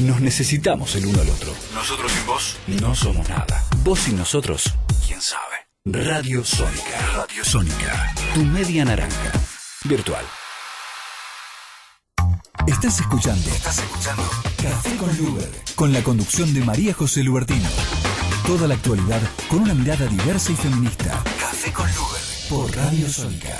Nos necesitamos el uno al otro. Nosotros sin vos no somos nada. Vos y nosotros, quién sabe. Radio Sónica. Radio Sónica. Tu media naranja. Virtual. Estás escuchando Café con Luber, con la conducción de María José Lubertino. Toda la actualidad con una mirada diversa y feminista. Café con Luber, por Radio Sónica.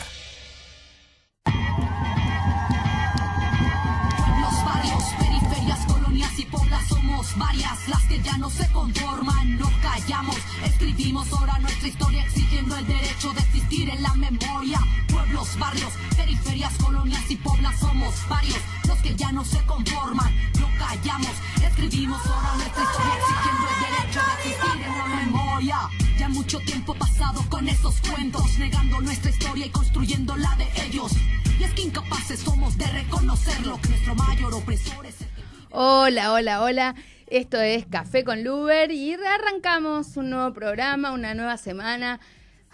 Los barrios, periferias, colonias y poblas somos varias las que ya no se conforman, no callamos, escribimos ahora nuestra historia exigiendo el derecho de existir en la memoria. Pueblos, barrios, periferias, colonias y poblas somos varios los que ya no se conforman, no callamos, escribimos ahora nuestra historia exigiendo el derecho de existir en la memoria. Ya mucho tiempo pasado con esos cuentos, negando nuestra historia y construyendo la de ellos. Y es que incapaces somos de reconocerlo, que nuestro mayor opresor es el que... Hola, hola, hola. Esto es Café con Luber y arrancamos un nuevo programa, una nueva semana.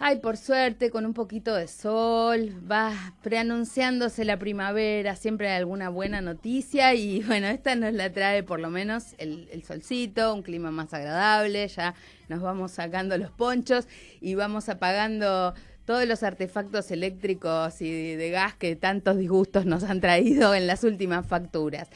Ay, por suerte, con un poquito de sol, va preanunciándose la primavera, siempre hay alguna buena noticia y bueno, esta nos la trae por lo menos el solcito, un clima más agradable, ya nos vamos sacando los ponchos y vamos apagando todos los artefactos eléctricos y de gas que tantos disgustos nos han traído en las últimas facturas.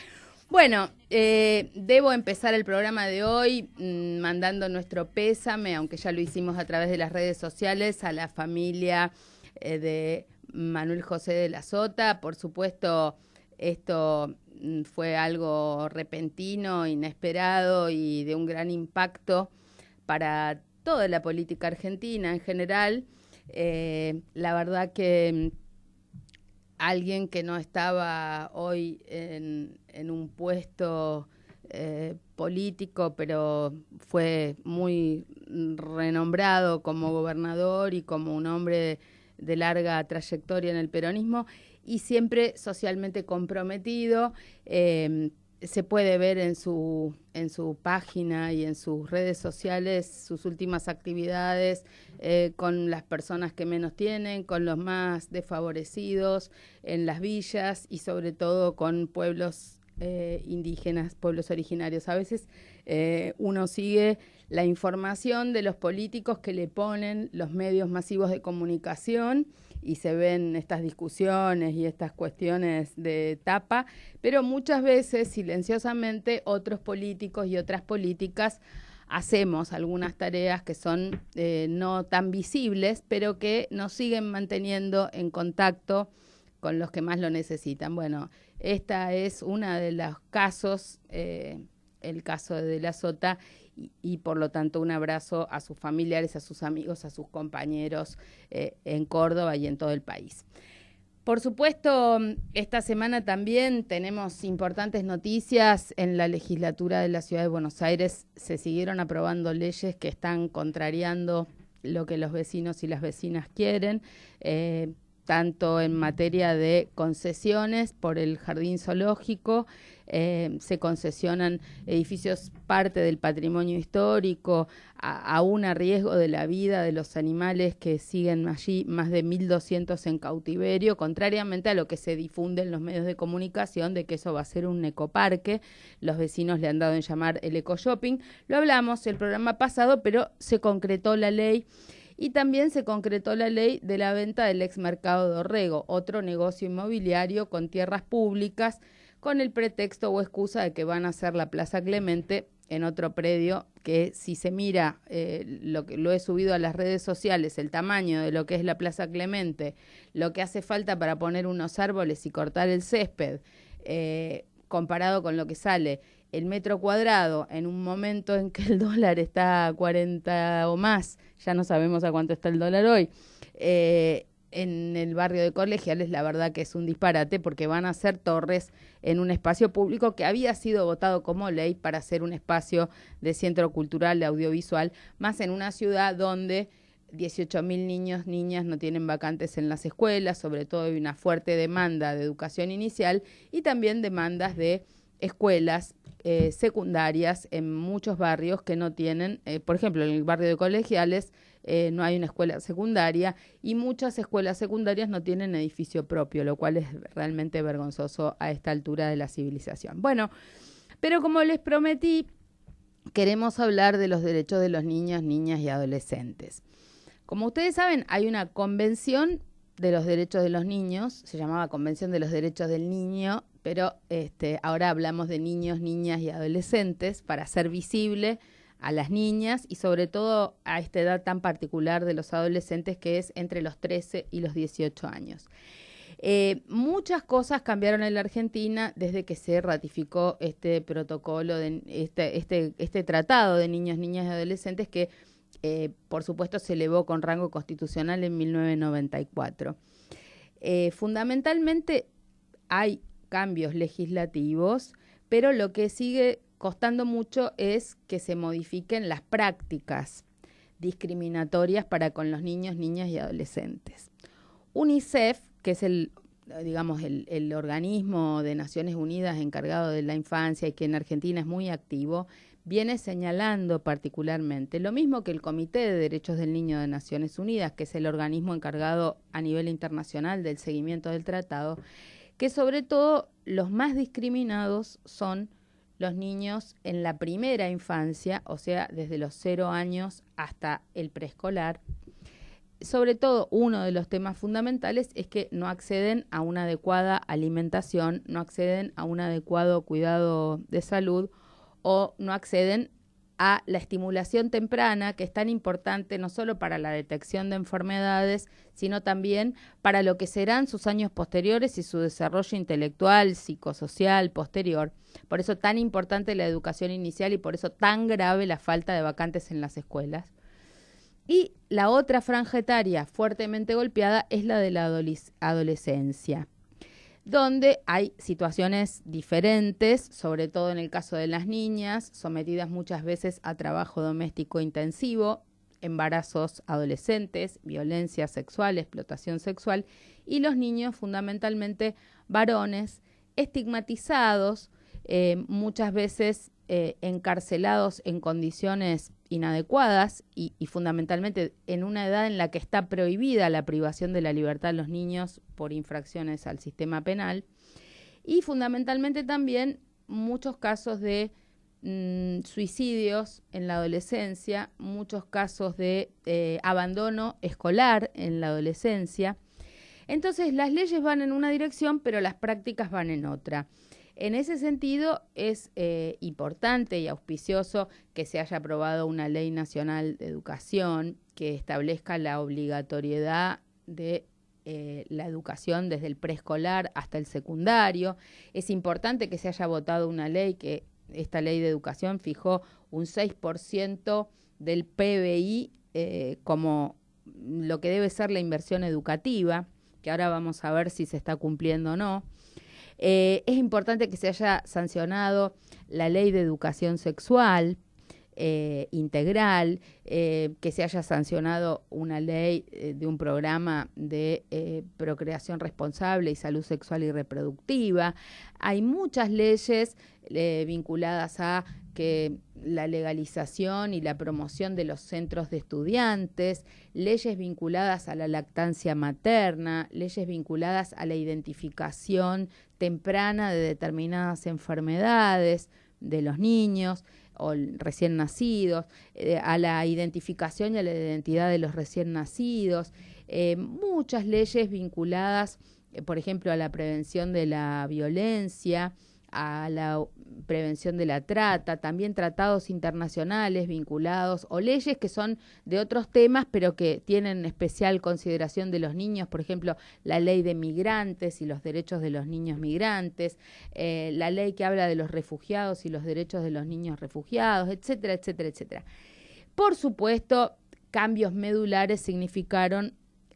Bueno, debo empezar el programa de hoy mandando nuestro pésame, aunque ya lo hicimos a través de las redes sociales, a la familia de Manuel José de la Sota. Por supuesto, esto fue algo repentino, inesperado y de un gran impacto para toda la política argentina en general. La verdad que alguien que no estaba hoy en un puesto político, pero fue muy renombrado como gobernador y como un hombre de larga trayectoria en el peronismo y siempre socialmente comprometido. Se puede ver en su página y en sus redes sociales sus últimas actividades con las personas que menos tienen, con los más desfavorecidos en las villas y sobre todo con pueblos indígenas, pueblos originarios. A veces uno sigue la información de los políticos que le ponen los medios masivos de comunicación y se ven estas discusiones y estas cuestiones de tapa, pero muchas veces silenciosamente otros políticos y otras políticas hacemos algunas tareas que son no tan visibles, pero que nos siguen manteniendo en contacto con los que más lo necesitan. Bueno, esta es una de los casos, el caso de la Sota, y por lo tanto un abrazo a sus familiares, a sus amigos, a sus compañeros en Córdoba y en todo el país. Por supuesto, esta semana también tenemos importantes noticias. En la legislatura de la Ciudad de Buenos Aires se siguieron aprobando leyes que están contrariando lo que los vecinos y las vecinas quieren, tanto en materia de concesiones por el jardín zoológico, se concesionan edificios parte del patrimonio histórico, aún a riesgo de la vida de los animales que siguen allí, más de 1.200 en cautiverio, contrariamente a lo que se difunde en los medios de comunicación de que eso va a ser un ecoparque. Los vecinos le han dado en llamar el ecoshopping. Lo hablamos el programa pasado, pero se concretó la ley. Y también se concretó la ley de la venta del exmercado de Orrego, otro negocio inmobiliario con tierras públicas, con el pretexto o excusa de que van a hacer la Plaza Clemente en otro predio que, si se mira, lo he subido a las redes sociales, el tamaño de lo que es la Plaza Clemente, lo que hace falta para poner unos árboles y cortar el césped, comparado con lo que sale el metro cuadrado en un momento en que el dólar está a 40 o más, ya no sabemos a cuánto está el dólar hoy, en el barrio de Colegiales, la verdad que es un disparate porque van a hacer torres en un espacio público que había sido votado como ley para ser un espacio de centro cultural, de audiovisual, más en una ciudad donde 18.000 niños, niñas no tienen vacantes en las escuelas, sobre todo hay una fuerte demanda de educación inicial y también demandas de escuelas secundarias en muchos barrios que no tienen, por ejemplo, en el barrio de Colegiales no hay una escuela secundaria y muchas escuelas secundarias no tienen edificio propio, lo cual es realmente vergonzoso a esta altura de la civilización. Bueno, pero como les prometí, queremos hablar de los derechos de los niños, niñas y adolescentes. Como ustedes saben, hay una convención de los derechos de los niños, se llamaba Convención de los Derechos del Niño, pero ahora hablamos de niños, niñas y adolescentes para hacer visible a las niñas y sobre todo a esta edad tan particular de los adolescentes que es entre los 13 y los 18 años. Muchas cosas cambiaron en la Argentina desde que se ratificó este protocolo, este tratado de niños, niñas y adolescentes que por supuesto se elevó con rango constitucional en 1994. Fundamentalmente hay cambios legislativos, pero lo que sigue costando mucho es que se modifiquen las prácticas discriminatorias para con los niños, niñas y adolescentes. UNICEF, que es el organismo de Naciones Unidas encargado de la infancia y que en Argentina es muy activo, viene señalando particularmente, lo mismo que el Comité de Derechos del Niño de Naciones Unidas, que es el organismo encargado a nivel internacional del seguimiento del tratado, que sobre todo los más discriminados son los niños en la primera infancia, o sea, desde los 0 años hasta el preescolar. Sobre todo, uno de los temas fundamentales es que no acceden a una adecuada alimentación, no acceden a un adecuado cuidado de salud o no acceden a la estimulación temprana, que es tan importante no solo para la detección de enfermedades, sino también para lo que serán sus años posteriores y su desarrollo intelectual, psicosocial, posterior. Por eso tan importante la educación inicial y por eso tan grave la falta de vacantes en las escuelas. Y la otra franja etaria fuertemente golpeada es la de la adolescencia, donde hay situaciones diferentes, sobre todo en el caso de las niñas, sometidas muchas veces a trabajo doméstico intensivo, embarazos adolescentes, violencia sexual, explotación sexual, y los niños, fundamentalmente varones, estigmatizados, muchas veces encarcelados en condiciones inadecuadas y fundamentalmente en una edad en la que está prohibida la privación de la libertad de los niños por infracciones al sistema penal y fundamentalmente también muchos casos de suicidios en la adolescencia, muchos casos de abandono escolar en la adolescencia. Entonces las leyes van en una dirección, pero las prácticas van en otra. En ese sentido, es importante y auspicioso que se haya aprobado una ley nacional de educación que establezca la obligatoriedad de la educación desde el preescolar hasta el secundario. Es importante que se haya votado una ley que esta ley de educación fijó un 6% del PBI como lo que debe ser la inversión educativa, que ahora vamos a ver si se está cumpliendo o no. Es importante que se haya sancionado la ley de educación sexual integral, que se haya sancionado una ley de un programa de procreación responsable y salud sexual y reproductiva. Hay muchas leyes vinculadas a que la legalización y la promoción de los centros de estudiantes, leyes vinculadas a la lactancia materna, leyes vinculadas a la identificación temprana de determinadas enfermedades de los niños o recién nacidos, a la identificación y a la identidad de los recién nacidos, muchas leyes vinculadas, por ejemplo, a la prevención de la violencia, a la prevención de la trata, también tratados internacionales vinculados o leyes que son de otros temas pero que tienen especial consideración de los niños, por ejemplo, la ley de migrantes y los derechos de los niños migrantes, la ley que habla de los refugiados y los derechos de los niños refugiados, etcétera, etcétera, etcétera. Por supuesto, cambios medulares significaron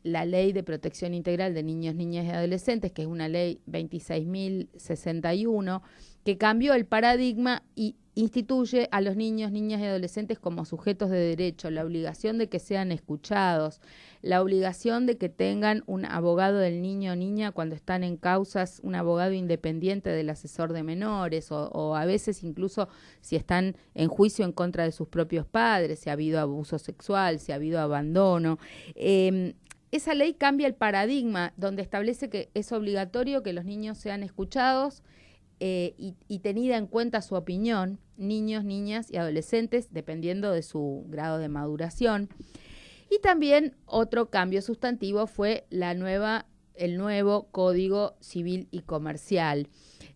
la Ley de Protección Integral de Niños, Niñas y Adolescentes, que es una ley 26.061, que cambió el paradigma y instituye a los niños, niñas y adolescentes como sujetos de derecho, la obligación de que sean escuchados, la obligación de que tengan un abogado del niño o niña cuando están en causas, un abogado independiente del asesor de menores, o a veces incluso si están en juicio en contra de sus propios padres, si ha habido abuso sexual, si ha habido abandono. Esa ley cambia el paradigma, donde establece que es obligatorio que los niños sean escuchados y tenida en cuenta su opinión, niños, niñas y adolescentes, dependiendo de su grado de maduración. Y también otro cambio sustantivo fue el nuevo Código Civil y Comercial,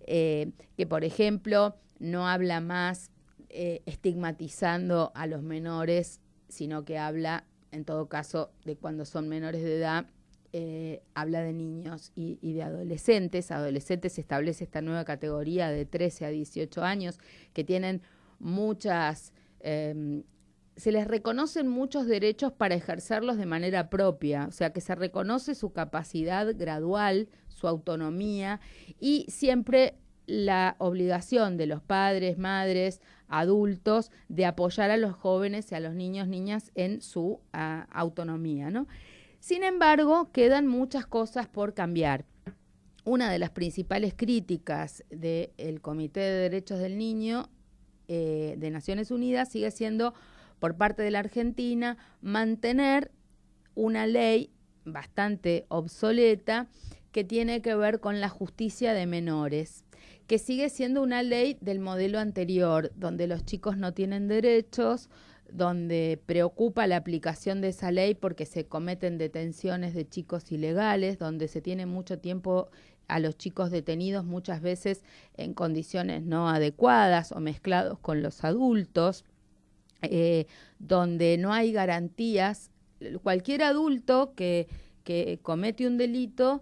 que por ejemplo no habla más estigmatizando a los menores, sino que habla, en todo caso, de cuando son menores de edad. Habla de niños y de adolescentes. Adolescentes se establece esta nueva categoría de 13 a 18 años que tienen se les reconocen muchos derechos para ejercerlos de manera propia, o sea que se reconoce su capacidad gradual, su autonomía y siempre la obligación de los padres, madres, adultos de apoyar a los jóvenes y a los niños, niñas en su autonomía, ¿no? Sin embargo, quedan muchas cosas por cambiar. Una de las principales críticas del Comité de Derechos del Niño de Naciones Unidas sigue siendo, por parte de la Argentina, mantener una ley bastante obsoleta que tiene que ver con la justicia de menores, que sigue siendo una ley del modelo anterior, donde los chicos no tienen derechos, donde preocupa la aplicación de esa ley porque se cometen detenciones de chicos ilegales, donde se tiene mucho tiempo a los chicos detenidos, muchas veces en condiciones no adecuadas o mezclados con los adultos, donde no hay garantías. Cualquier adulto que comete un delito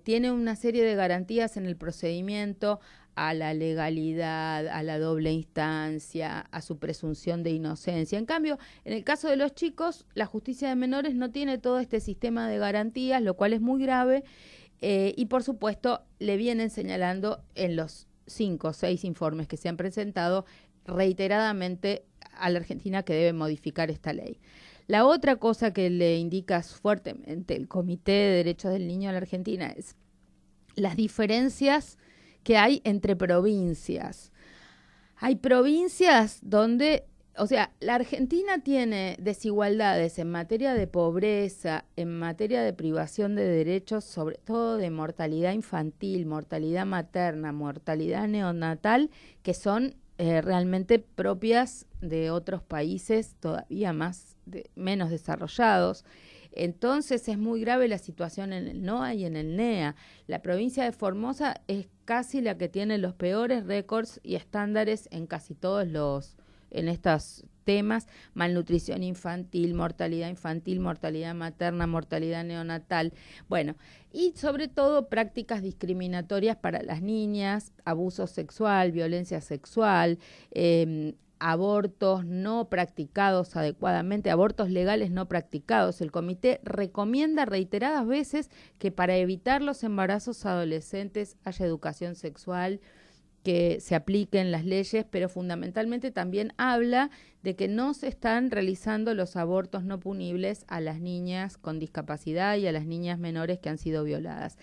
tiene una serie de garantías en el procedimiento a la legalidad, a la doble instancia, a su presunción de inocencia. En cambio, en el caso de los chicos, la justicia de menores no tiene todo este sistema de garantías, lo cual es muy grave, y por supuesto le vienen señalando en los 5 o 6 informes que se han presentado reiteradamente a la Argentina que debe modificar esta ley. La otra cosa que le indica fuertemente el Comité de Derechos del Niño a la Argentina es las diferencias que hay entre provincias. Hay provincias donde, o sea, la Argentina tiene desigualdades en materia de pobreza, en materia de privación de derechos, sobre todo de mortalidad infantil, mortalidad materna, mortalidad neonatal, que son realmente propias de otros países todavía menos desarrollados. Entonces es muy grave la situación en el NOA y en el NEA. La provincia de Formosa es casi la que tiene los peores récords y estándares en casi todos en estos temas: malnutrición infantil, mortalidad materna, mortalidad neonatal. Bueno, y sobre todo prácticas discriminatorias para las niñas, abuso sexual, violencia sexual, abortos no practicados adecuadamente, abortos legales no practicados. El comité recomienda reiteradas veces que para evitar los embarazos adolescentes haya educación sexual, que se apliquen las leyes, pero fundamentalmente también habla de que no se están realizando los abortos no punibles a las niñas con discapacidad y a las niñas menores que han sido violadas.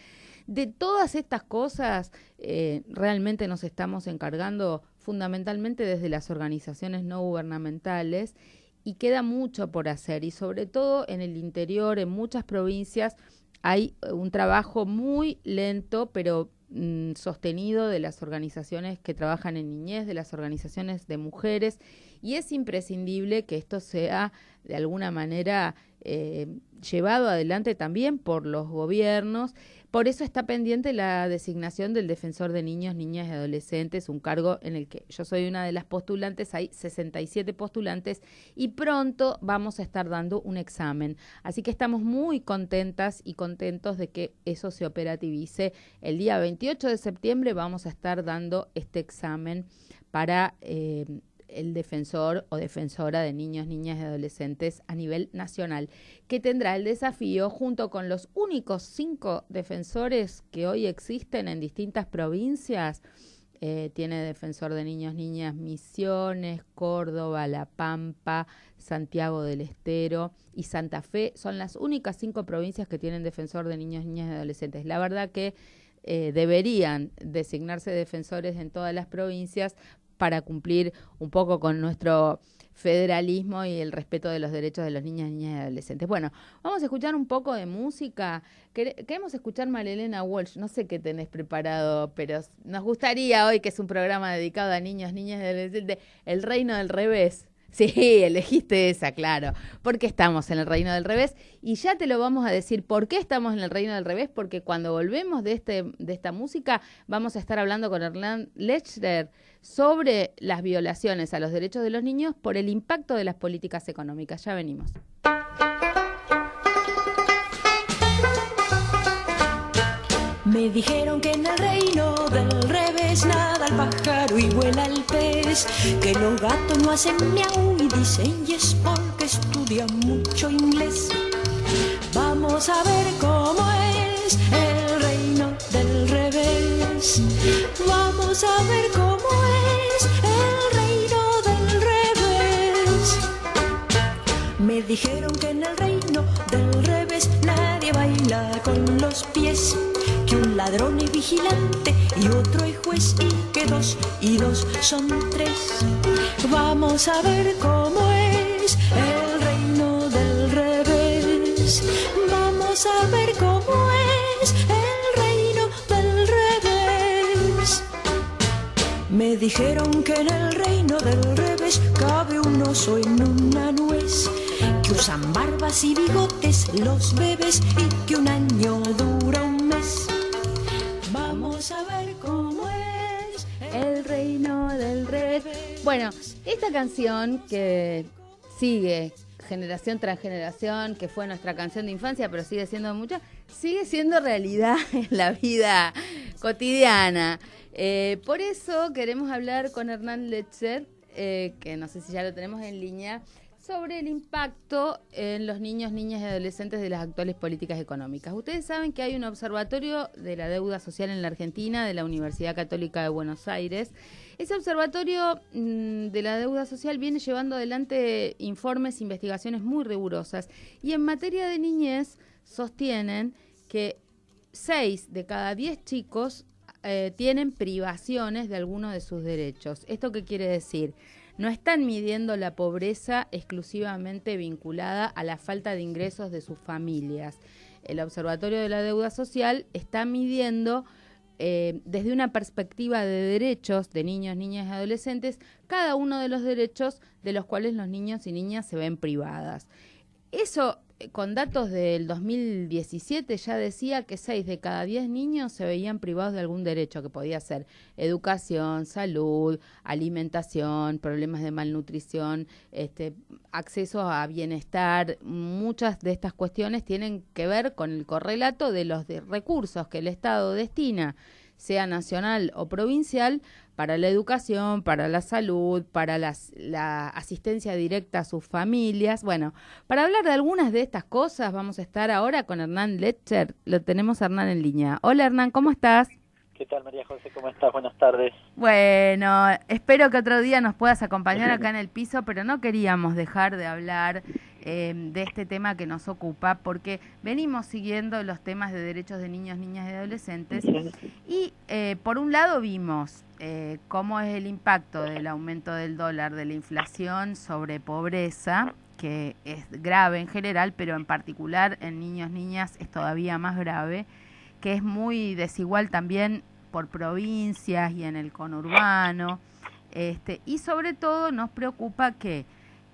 De todas estas cosas realmente nos estamos encargando fundamentalmente desde las organizaciones no gubernamentales y queda mucho por hacer, y sobre todo en el interior, en muchas provincias, hay un trabajo muy lento pero sostenido de las organizaciones que trabajan en niñez, de las organizaciones de mujeres, y es imprescindible que esto sea de alguna manera llevado adelante también por los gobiernos. Por eso está pendiente la designación del defensor de niños, niñas y adolescentes, un cargo en el que yo soy una de las postulantes. Hay 67 postulantes y pronto vamos a estar dando un examen. Así que estamos muy contentas y contentos de que eso se operativice. El día 28 de septiembre vamos a estar dando este examen para el defensor o defensora de niños, niñas y adolescentes a nivel nacional, que tendrá el desafío, junto con los únicos 5 defensores que hoy existen en distintas provincias. Tiene defensor de niños, niñas, Misiones, Córdoba, La Pampa, Santiago del Estero y Santa Fe. Son las únicas 5 provincias que tienen defensor de niños, niñas y adolescentes. La verdad que deberían designarse defensores en todas las provincias para cumplir un poco con nuestro federalismo y el respeto de los derechos de los niños, niñas y adolescentes. Bueno, vamos a escuchar un poco de música. Queremos escuchar Marilena Walsh. No sé qué tenés preparado, pero nos gustaría hoy, que es un programa dedicado a niños, niñas y adolescentes, El Reino del Revés. Sí, elegiste esa, claro, porque estamos en el Reino del Revés y ya te lo vamos a decir por qué estamos en el Reino del Revés, porque cuando volvemos de esta música vamos a estar hablando con Hernán Lechner sobre las violaciones a los derechos de los niños por el impacto de las políticas económicas. Ya venimos. Me dijeron que en el reino del revés nada el pájaro y vuela el pez, que los gatos no hacen miau y dicen yes porque estudian mucho inglés. Vamos a ver cómo es el reino del revés. Vamos a ver cómo es el reino del revés. Me dijeron que en el reino del revés nadie baila con los pies, que un ladrón es vigilante y otro es juez y que 2 y 2 son 3. Vamos a ver cómo es el reino del revés. Vamos a ver cómo es el reino del revés. Me dijeron que en el reino del revés cabe un oso en una nuez, que usan barbas y bigotes los bebés y que un año dura un mes. Vamos a ver cómo es el reino del revés. Bueno, esta canción que sigue generación tras generación, que fue nuestra canción de infancia, pero sigue siendo mucha, sigue siendo realidad en la vida cotidiana. Por eso queremos hablar con Hernán Lechner, que no sé si ya lo tenemos en línea, sobre el impacto en los niños, niñas y adolescentes de las actuales políticas económicas. Ustedes saben que hay un observatorio de la deuda social en la Argentina, de la Universidad Católica de Buenos Aires. Ese observatorio de la deuda social viene llevando adelante informes, investigaciones muy rigurosas, y en materia de niñez sostienen que 6 de cada 10 chicos tienen privaciones de alguno de sus derechos. ¿Esto qué quiere decir? No están midiendo la pobreza exclusivamente vinculada a la falta de ingresos de sus familias. El Observatorio de la Deuda Social está midiendo desde una perspectiva de derechos de niños, niñas y adolescentes, cada uno de los derechos de los cuales los niños y niñas se ven privadas. Eso, con datos del 2017, ya decía que 6 de cada 10 niños se veían privados de algún derecho, que podía ser educación, salud, alimentación, problemas de malnutrición, acceso a bienestar. Muchas de estas cuestiones tienen que ver con el correlato de los recursos que el Estado destina, sea nacional o provincial, para la educación, para la salud, para la asistencia directa a sus familias. Bueno, para hablar de algunas de estas cosas vamos a estar ahora con Hernán Lechner. Lo tenemos a Hernán en línea. Hola Hernán, ¿cómo estás? ¿Qué tal, María José? ¿Cómo estás? Buenas tardes. Bueno, espero que otro día nos puedas acompañar acá en el piso, pero no queríamos dejar de hablar de este tema que nos ocupa, porque venimos siguiendo los temas de derechos de niños, niñas y adolescentes, y por un lado vimos cómo es el impacto del aumento del dólar, de la inflación sobre pobreza, que es grave en general, pero en particular en niños, niñas es todavía más grave, que es muy desigual también por provincias y en el conurbano, y sobre todo nos preocupa que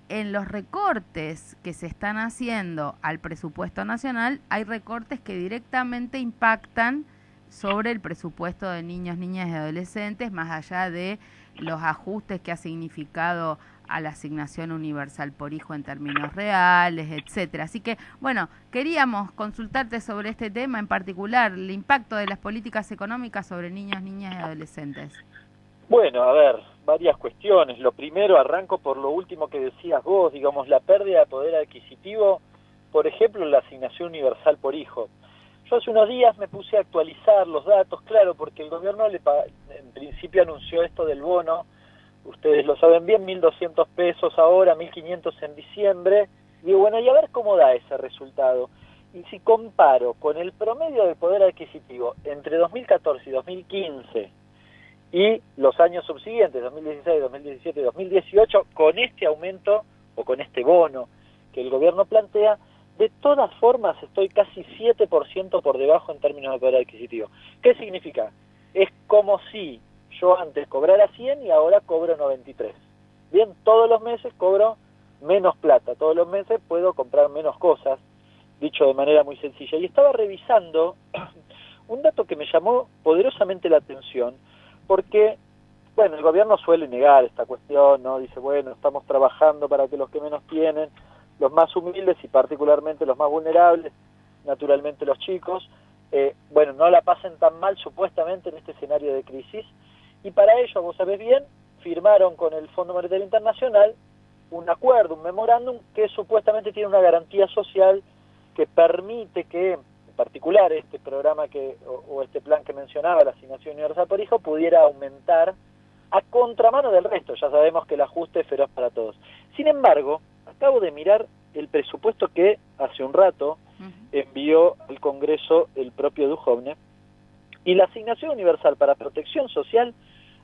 en los recortes que se están haciendo al presupuesto nacional, hay recortes que directamente impactan sobre el presupuesto de niños, niñas y adolescentes, más allá de los ajustes que ha significado a la asignación universal por hijo en términos reales, etcétera. Así que, bueno, queríamos consultarte sobre este tema, en particular, el impacto de las políticas económicas sobre niños, niñas y adolescentes. Bueno, a ver, varias cuestiones. Lo primero, arranco por lo último que decías vos, digamos, la pérdida de poder adquisitivo, por ejemplo, la asignación universal por hijo. Yo hace unos días me puse a actualizar los datos, claro, porque el gobierno en principio anunció esto del bono, ustedes lo saben bien, 1.200 pesos ahora, 1.500 en diciembre, y bueno, y a ver cómo da ese resultado. Y si comparo con el promedio del poder adquisitivo entre 2014 y 2015 y los años subsiguientes, 2016, 2017 y 2018, con este aumento o con este bono que el gobierno plantea, de todas formas estoy casi 7% por debajo en términos de poder adquisitivo. ¿Qué significa? Es como si yo antes cobrara 100 y ahora cobro 93. Bien, todos los meses cobro menos plata, todos los meses puedo comprar menos cosas, dicho de manera muy sencilla. Y estaba revisando un dato que me llamó poderosamente la atención, porque, bueno, el gobierno suele negar esta cuestión, ¿no? Dice, bueno, estamos trabajando para que los que menos tienen, los más humildes y particularmente los más vulnerables, naturalmente los chicos, bueno, no la pasen tan mal supuestamente en este escenario de crisis, y para ello, vos sabés bien, firmaron con el Fondo Monetario Internacional un acuerdo, un memorándum que supuestamente tiene una garantía social que permite que, en particular, este programa o este plan que mencionaba, la asignación universal por hijo, pudiera aumentar a contramano del resto. Ya sabemos que el ajuste es feroz para todos. Sin embargo, acabo de mirar el presupuesto que hace un rato envió al Congreso el propio Duhovne, y la asignación universal para protección social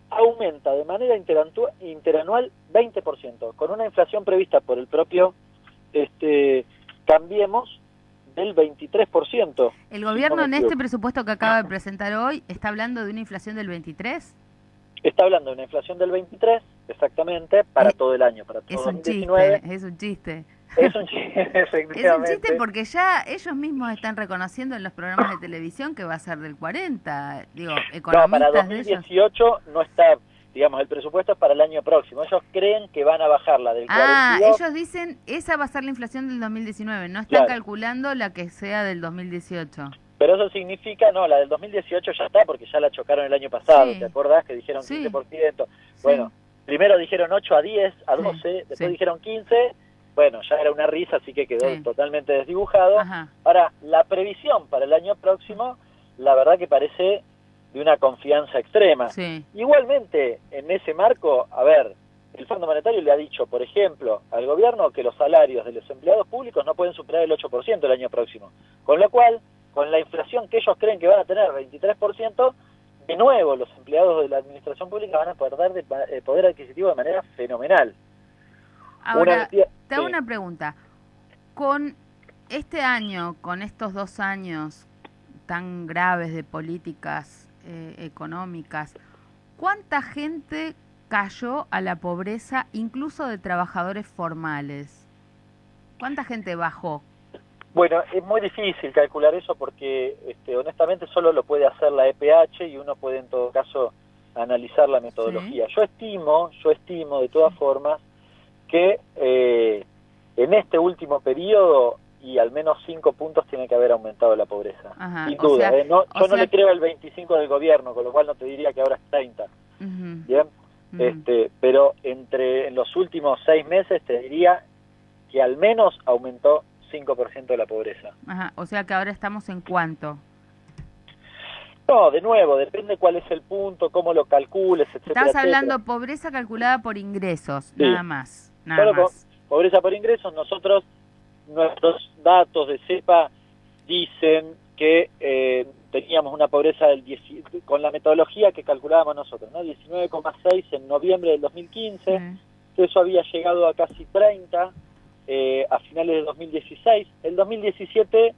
aumenta de manera interanual 20%, con una inflación prevista por el propio Cambiemos del 23%. ¿El gobierno en este presupuesto que acaba de presentar hoy está hablando de una inflación del 23%? Está hablando de una inflación del 23%, exactamente, para todo el año, para todo 2019. Es un chiste. Es un chiste, efectivamente. Es un chiste porque ya ellos mismos están reconociendo en los programas de televisión que va a ser del 40%. Digo, economistas. No, para 2018 no está, digamos, el presupuesto es para el año próximo. Ellos creen que van a bajarla del 42. Ellos dicen, esa va a ser la inflación del 2019. No están calculando la que sea del 2018. Pero eso significa, no, la del 2018 ya está, porque ya la chocaron el año pasado, Sí. ¿te acordás? Que dijeron 15%. Bueno, primero dijeron 8 a 10, a 12, después dijeron 15, bueno, ya era una risa, así que quedó totalmente desdibujado. Ajá. Ahora, la previsión para el año próximo, la verdad que parece de una confianza extrema. Sí. Igualmente, en ese marco, a ver, el Fondo Monetario le ha dicho, por ejemplo, al gobierno que los salarios de los empleados públicos no pueden superar el 8% el año próximo. Con lo cual, con la inflación que ellos creen que van a tener, 23%, de nuevo los empleados de la administración pública van a perder de poder adquisitivo de manera fenomenal. Ahora, te hago una pregunta. Con este año, con estos 2 años tan graves de políticas económicas, ¿cuánta gente cayó a la pobreza, incluso de trabajadores formales? ¿Cuánta gente bajó? Bueno, es muy difícil calcular eso porque honestamente solo lo puede hacer la EPH y uno puede en todo caso analizar la metodología. Sí. Yo estimo de todas formas que en este último periodo y al menos 5 puntos tiene que haber aumentado la pobreza. Ajá, sin duda. Yo no le creo al 25 del gobierno, con lo cual no te diría que ahora es 30. Bien, pero en los últimos 6 meses te diría que al menos aumentó 5% de la pobreza. Ajá, o sea que ahora estamos en ¿cuánto? No, de nuevo, depende cuál es el punto, cómo lo calcules, etcétera. Estabas hablando pobreza calculada por ingresos, sí. nada más. Pobreza por ingresos, nuestros datos de CEPA dicen que teníamos una pobreza con la metodología que calculábamos nosotros, ¿no? 19,6 en noviembre del 2015, que eso había llegado a casi 30 a finales de 2016. El 2017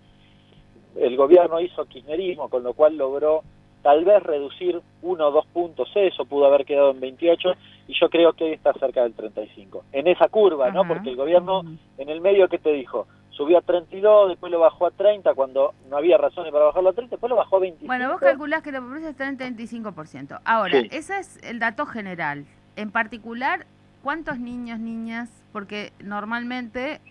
el gobierno hizo kirchnerismo, con lo cual logró tal vez reducir 1 o 2 puntos eso, pudo haber quedado en 28, y yo creo que hoy está cerca del 35. En esa curva, ¿no? Porque el gobierno en el medio, ¿qué te dijo? Subió a 32, después lo bajó a 30 cuando no había razones para bajarlo a 30, después lo bajó a 25. Bueno, vos calculás que la pobreza está en 35%. Ahora, ese es el dato general. En particular, ¿cuántos niños, niñas? Porque normalmente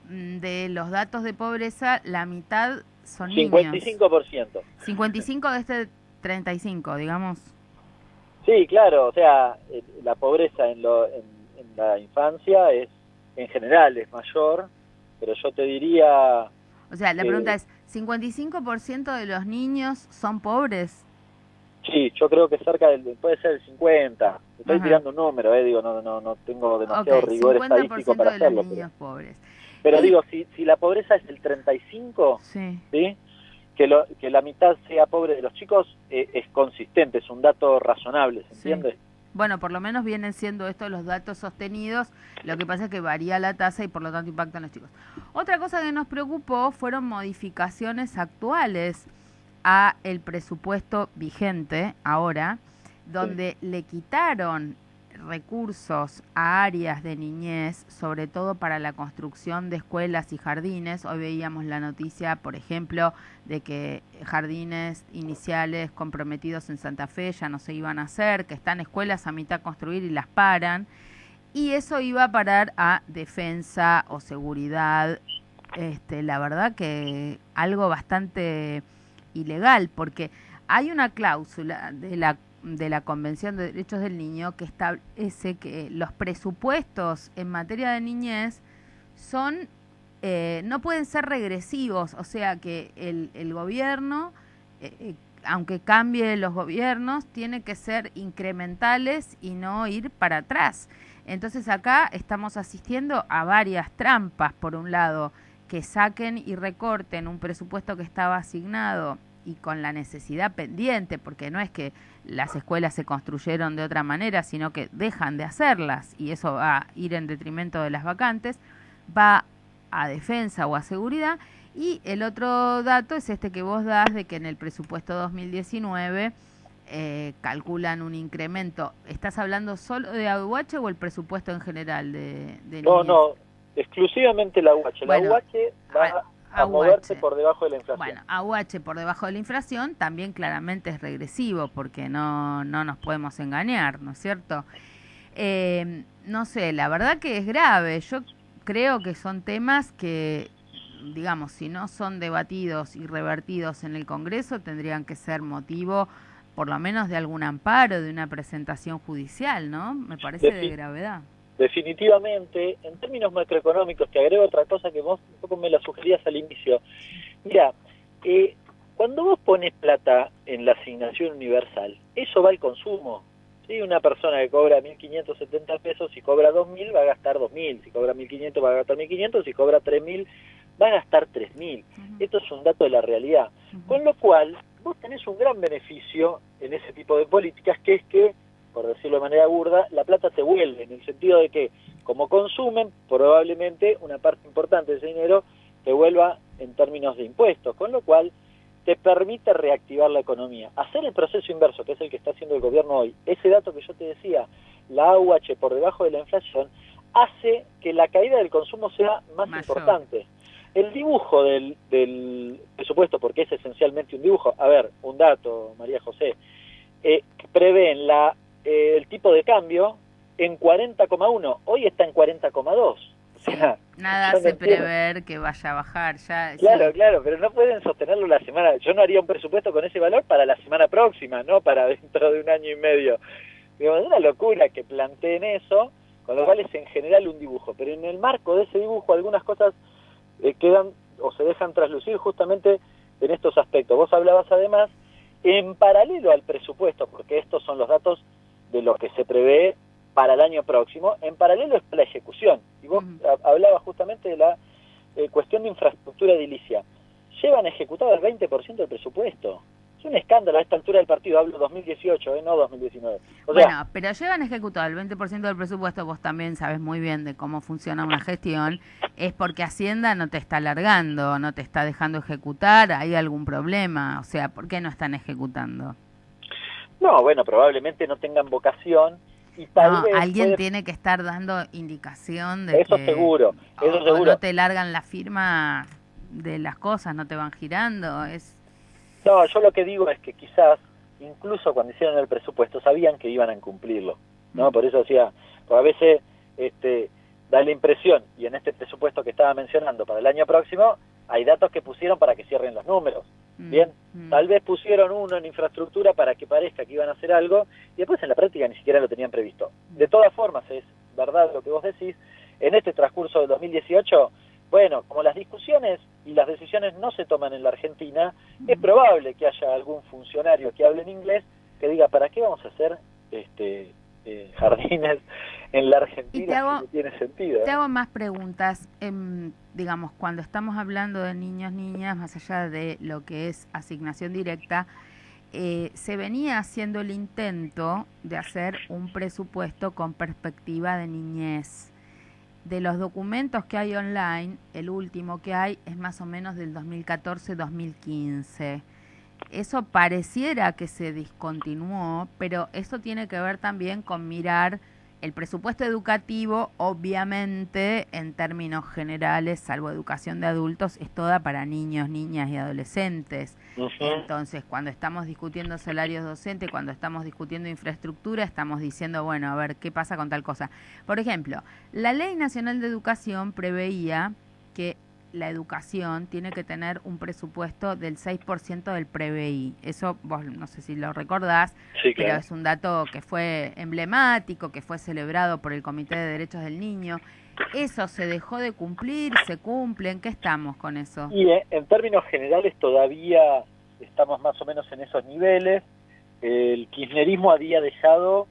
de los datos de pobreza, la mitad son 55%. niños. 55 de este 35, digamos. Sí, claro, o sea, la pobreza en la infancia en general es mayor, pero yo te diría... O sea, la pregunta es, ¿55% de los niños son pobres? Sí, yo creo que puede ser el 50. Estoy tirando un número, digo, no tengo demasiado rigor estadístico para hacerlo. De los niños pobres. Pero digo, si la pobreza es el 35, sí. Que la mitad sea pobre de los chicos es consistente, es un dato razonable, ¿se entiende? Sí. Bueno, por lo menos vienen siendo estos los datos sostenidos, lo que pasa es que varía la tasa y por lo tanto impactan los chicos. Otra cosa que nos preocupó fueron modificaciones actuales a el presupuesto vigente ahora, donde le quitaron recursos a áreas de niñez, sobre todo para la construcción de escuelas y jardines. Hoy veíamos la noticia, por ejemplo, de que jardines iniciales comprometidos en Santa Fe ya no se iban a hacer, que están escuelas a mitad construir y las paran, y eso iba a parar a defensa o seguridad. La verdad que algo bastante ilegal, porque hay una cláusula de la Convención de Derechos del Niño que establece que los presupuestos en materia de niñez no pueden ser regresivos, o sea que el gobierno, aunque cambie los gobiernos, tiene que ser incrementales y no ir para atrás. Entonces acá estamos asistiendo a varias trampas. Por un lado, que saquen y recorten un presupuesto que estaba asignado y con la necesidad pendiente, porque no es que las escuelas se construyeron de otra manera, sino que dejan de hacerlas y eso va a ir en detrimento de las vacantes, va a defensa o a seguridad. Y el otro dato es este que vos das, de que en el presupuesto 2019 calculan un incremento. ¿Estás hablando solo de AUH o el presupuesto en general de niñez? No, exclusivamente la AUH. La AUH va a moverse por debajo de la inflación. Bueno, AUH por debajo de la inflación también claramente es regresivo, porque no nos podemos engañar, ¿no es cierto? No sé, la verdad que es grave. Yo creo que son temas que, digamos, si no son debatidos y revertidos en el Congreso, tendrían que ser motivo, por lo menos, de algún amparo, de una presentación judicial, ¿no? Me parece de gravedad. Definitivamente, en términos macroeconómicos, te agrego otra cosa que vos un poco me la sugerías al inicio. Mira, cuando vos pones plata en la asignación universal, eso va al consumo. ¿Sí? Una persona que cobra 1.570 pesos, si cobra 2.000 va a gastar 2.000, si cobra 1.500 va a gastar 1.500, si cobra 3.000 va a gastar 3.000. Esto es un dato de la realidad. Con lo cual, vos tenés un gran beneficio en ese tipo de políticas, que es que, por decirlo de manera burda, la plata te vuelve, en el sentido de que, como consumen, probablemente una parte importante de ese dinero te vuelva en términos de impuestos, con lo cual te permite reactivar la economía. Hacer el proceso inverso, que es el que está haciendo el gobierno hoy, ese dato que yo te decía, la AUH por debajo de la inflación, hace que la caída del consumo sea más importante. El dibujo del presupuesto, porque es esencialmente un dibujo, a ver, un dato, María José, prevén el tipo de cambio en 40,1, hoy está en 40,2. O sea, nada hace prever que vaya a bajar. Claro, pero no pueden sostenerlo la semana. Yo no haría un presupuesto con ese valor para la semana próxima, no para dentro de un año y medio. Digamos, es una locura que planteen eso, con lo cual es en general un dibujo. Pero en el marco de ese dibujo algunas cosas quedan o se dejan traslucir justamente en estos aspectos. Vos hablabas además, en paralelo al presupuesto, porque estos son los datos de lo que se prevé para el año próximo, en paralelo está la ejecución. Y vos hablabas justamente de la cuestión de infraestructura edilicia. Llevan ejecutado el 20% del presupuesto. Es un escándalo a esta altura del partido, hablo 2018, no 2019. Bueno, pero llevan ejecutado el 20% del presupuesto, vos también sabes muy bien de cómo funciona una gestión, es porque Hacienda no te está alargando, no te está dejando ejecutar, hay algún problema, o sea, ¿por qué no están ejecutando? No, bueno, probablemente no tengan vocación. Y tal vez alguien tiene que estar dando indicación de eso que seguro, eso seguro. O no te largan la firma de las cosas, no te van girando. No, yo lo que digo es que quizás, incluso cuando hicieron el presupuesto, sabían que iban a incumplirlo, ¿no? Por eso decía, pues a veces da la impresión, y en este presupuesto que estaba mencionando para el año próximo, hay datos que pusieron para que cierren los números. Bien, tal vez pusieron uno en infraestructura para que parezca que iban a hacer algo y después en la práctica ni siquiera lo tenían previsto. De todas formas, es verdad lo que vos decís, en este transcurso del 2018, bueno, como las discusiones y las decisiones no se toman en la Argentina, es probable que haya algún funcionario que hable en inglés que diga, ¿para qué vamos a hacer jardines en la Argentina si no tiene sentido? Te hago más preguntas. Digamos, cuando estamos hablando de niños, niñas, más allá de lo que es asignación directa, se venía haciendo el intento de hacer un presupuesto con perspectiva de niñez. De los documentos que hay online, el último que hay es más o menos del 2014-2015. Eso pareciera que se discontinuó, pero eso tiene que ver también con mirar el presupuesto educativo, obviamente, en términos generales, salvo educación de adultos, es toda para niños, niñas y adolescentes. Entonces, cuando estamos discutiendo salarios docentes, cuando estamos discutiendo infraestructura, estamos diciendo, bueno, a ver, ¿qué pasa con tal cosa? Por ejemplo, la Ley Nacional de Educación preveía que la educación tiene que tener un presupuesto del 6% del PBI. Eso vos no sé si lo recordás, sí, claro, pero es un dato que fue emblemático, que fue celebrado por el Comité de Derechos del Niño. ¿Eso se dejó de cumplir? ¿Se cumple? ¿En qué estamos con eso? Y en términos generales todavía estamos más o menos en esos niveles. El kirchnerismo había dejado,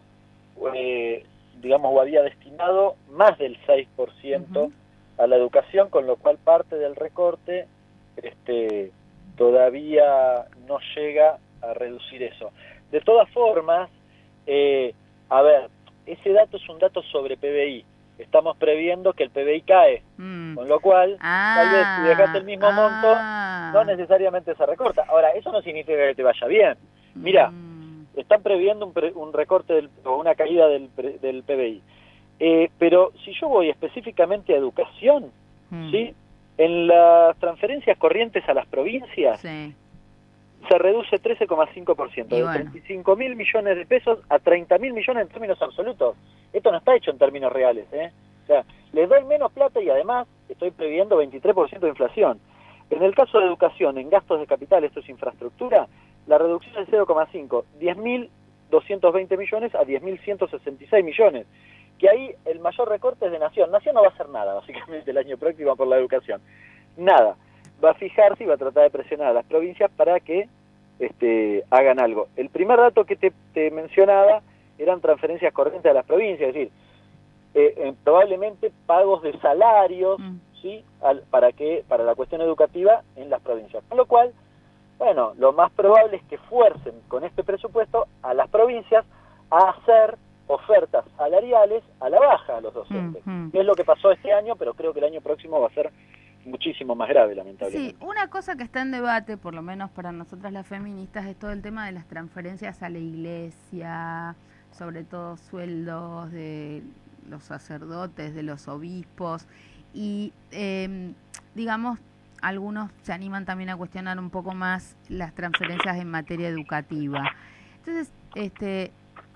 digamos, o había destinado más del 6%, a la educación, con lo cual parte del recorte todavía no llega a reducir eso. De todas formas, a ver, ese dato es un dato sobre PBI. Estamos previendo que el PBI cae, con lo cual, tal vez si dejaste el mismo monto, no necesariamente se recorta. Ahora, eso no significa que te vaya bien. Mira, están previendo un recorte o una caída del PBI. Pero si yo voy específicamente a educación, ¿sí? En las transferencias corrientes a las provincias, sí, se reduce 13,5%, de 35.000 millones de pesos a 30.000 millones en términos absolutos. Esto no está hecho en términos reales, O sea, les doy menos plata y además estoy previendo 23% de inflación. En el caso de educación, en gastos de capital, esto es infraestructura, la reducción es 0,5, 10.220 millones a 10.166 millones. Que ahí el mayor recorte es de Nación. Nación no va a hacer nada, básicamente, el año próximo por la educación. Nada. Va a fijarse y va a tratar de presionar a las provincias para que hagan algo. El primer dato que te mencionaba eran transferencias corrientes a las provincias, es decir, probablemente pagos de salarios, ¿sí? Para la cuestión educativa en las provincias. Con lo cual, bueno, lo más probable es que fuercen con este presupuesto a las provincias a hacer ofertas salariales a la baja a los docentes, que es lo que pasó este año, pero creo que el año próximo va a ser muchísimo más grave, lamentablemente. Sí, una cosa que está en debate, por lo menos para nosotras las feministas, es todo el tema de las transferencias a la iglesia, sobre todo sueldos de los sacerdotes, de los obispos, y digamos, algunos se animan también a cuestionar un poco más las transferencias en materia educativa. Entonces,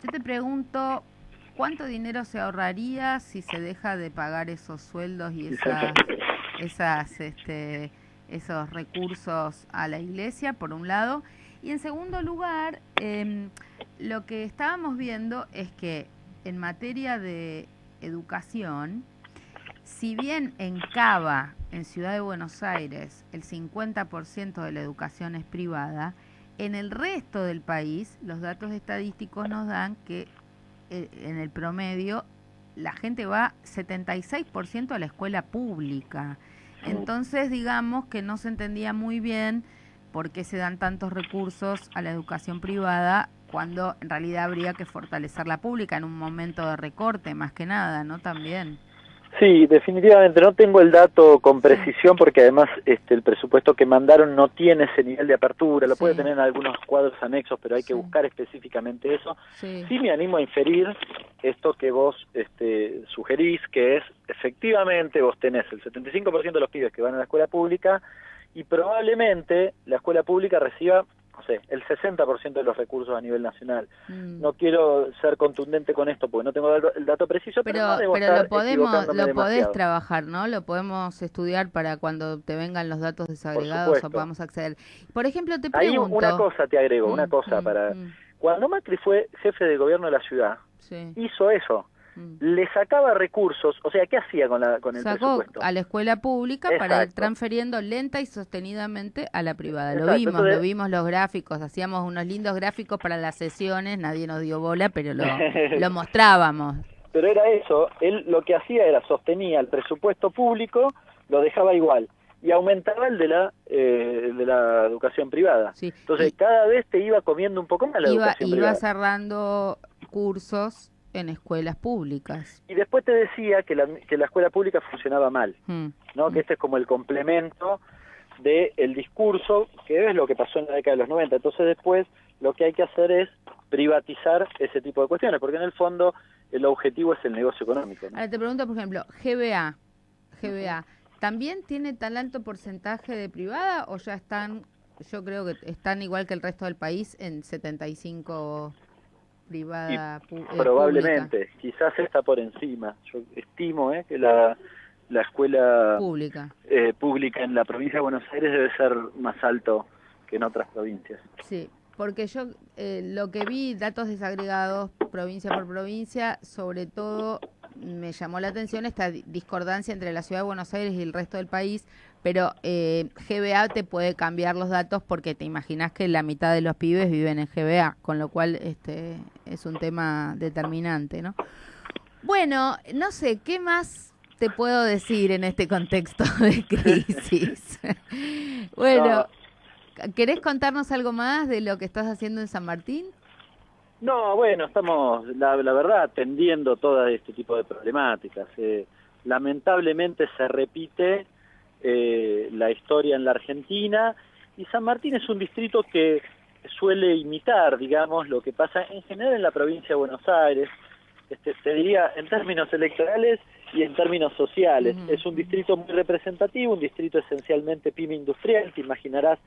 yo te pregunto, ¿cuánto dinero se ahorraría si se deja de pagar esos sueldos y esos recursos a la iglesia, por un lado? Y en segundo lugar, lo que estábamos viendo es que en materia de educación, si bien en Cava, en Ciudad de Buenos Aires, el 50% de la educación es privada, en el resto del país, los datos estadísticos nos dan que en el promedio la gente va 76% a la escuela pública. Entonces, digamos que no se entendía muy bien por qué se dan tantos recursos a la educación privada cuando en realidad habría que fortalecer la pública en un momento de recorte, más que nada, ¿no? También. Sí, definitivamente no tengo el dato con precisión porque además el presupuesto que mandaron no tiene ese nivel de apertura, lo puede tener en algunos cuadros anexos, pero hay que buscar específicamente eso. Sí me animo a inferir esto que vos sugerís, que es efectivamente vos tenés el 75% de los pibes que van a la escuela pública y probablemente la escuela pública reciba no sé, el 60% de los recursos a nivel nacional. No quiero ser contundente con esto porque no tengo el dato preciso, pero no debo estar equivocándome lo demasiado. podés trabajar, ¿no? Lo podemos estudiar para cuando te vengan los datos desagregados o podamos acceder. Por ejemplo, te pregunto... Ahí una cosa te agrego, una cosa para... Cuando Macri fue jefe de gobierno de la ciudad, hizo eso. Le sacaba recursos, o sea, ¿qué hacía con el presupuesto? Sacó a la escuela pública para ir transfiriendo lenta y sostenidamente a la privada. Lo vimos, entonces, lo vimos los gráficos, hacíamos unos lindos gráficos para las sesiones, nadie nos dio bola, pero lo mostrábamos. Pero era eso, él lo que hacía era sostenía el presupuesto público, lo dejaba igual, y aumentaba el de la educación privada. Sí. Entonces, cada vez te iba comiendo un poco más la educación privada. Iba cerrando cursos en escuelas públicas. Y después te decía que la escuela pública funcionaba mal, ¿no? Que este es como el complemento del discurso, que es lo que pasó en la década de los 90. Entonces después lo que hay que hacer es privatizar ese tipo de cuestiones, porque en el fondo el objetivo es el negocio económico, ¿no? Ahora te pregunto, por ejemplo, GBA, ¿también tiene tan alto porcentaje de privada o ya están, yo creo que están igual que el resto del país en 75 privada probablemente pública? Quizás está por encima. Yo estimo que la escuela pública en la provincia de Buenos Aires debe ser más alto que en otras provincias. Sí, porque yo lo que vi, datos desagregados provincia por provincia, sobre todo me llamó la atención esta discordancia entre la ciudad de Buenos Aires y el resto del país, pero GBA te puede cambiar los datos porque te imaginas que la mitad de los pibes viven en GBA, con lo cual es un tema determinante, ¿no? Bueno, no sé, ¿qué más te puedo decir en este contexto de crisis? Bueno, ¿querés contarnos algo más de lo que estás haciendo en San Martín? No, bueno, estamos, la verdad, atendiendo todo este tipo de problemáticas. Lamentablemente se repite la historia en la Argentina, y San Martín es un distrito que suele imitar, digamos, lo que pasa en general en la provincia de Buenos Aires, te diría en términos electorales y en términos sociales. Es un distrito muy representativo, un distrito esencialmente pyme industrial, te imaginarás